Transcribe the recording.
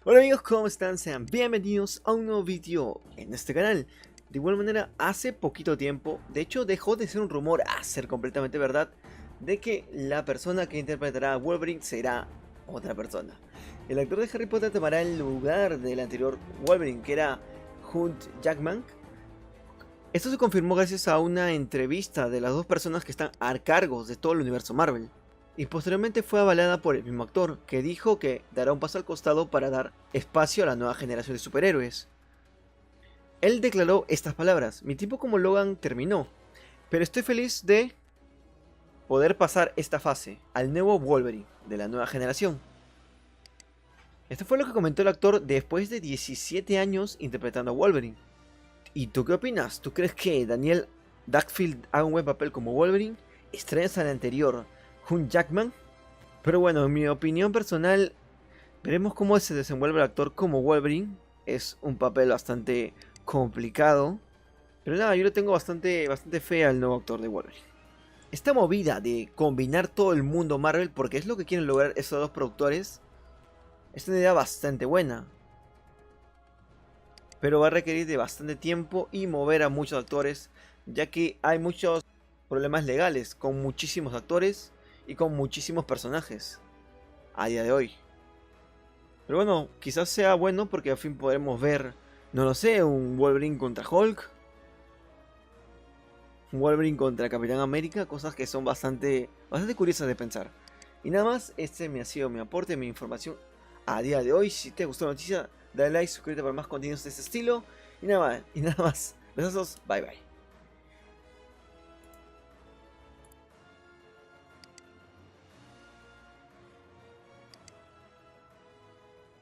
Hola amigos, ¿cómo están? Sean bienvenidos a un nuevo vídeo en este canal. De igual manera, hace poquito tiempo, de hecho dejó de ser un rumor a ser completamente verdad, de que la persona que interpretará a Wolverine será otra persona. El actor de Harry Potter tomará el lugar del anterior Wolverine, que era Hugh Jackman. Esto se confirmó gracias a una entrevista de las dos personas que están a cargo de todo el universo Marvel. Y posteriormente fue avalada por el mismo actor, que dijo que dará un paso al costado para dar espacio a la nueva generación de superhéroes. Él declaró estas palabras: mi tiempo como Logan terminó, pero estoy feliz de poder pasar esta fase al nuevo Wolverine de la nueva generación. Esto fue lo que comentó el actor después de 17 años interpretando a Wolverine. ¿Y tú qué opinas? ¿Tú crees que Daniel Radcliffe haga un buen papel como Wolverine? ¿Extrañas al anterior Hugh Jackman? Pero bueno, en mi opinión personal, veremos cómo se desenvuelve el actor como Wolverine. Es un papel bastante complicado. Pero nada, yo le tengo bastante fe al nuevo actor de Wolverine. Esta movida de combinar todo el mundo Marvel, porque es lo que quieren lograr esos dos productores, es una idea bastante buena. Pero va a requerir de bastante tiempo y mover a muchos actores, ya que hay muchos problemas legales con muchísimos actores y con muchísimos personajes a día de hoy. Pero bueno, quizás sea bueno porque al fin podremos ver, no lo sé, un Wolverine contra Hulk, un Wolverine contra Capitán América, cosas que son bastante curiosas de pensar. Y nada más, este me ha sido mi aporte, mi información a día de hoy. Si te gustó la noticia, dale like, suscríbete para más contenidos de este estilo. Y nada más, besos, bye bye.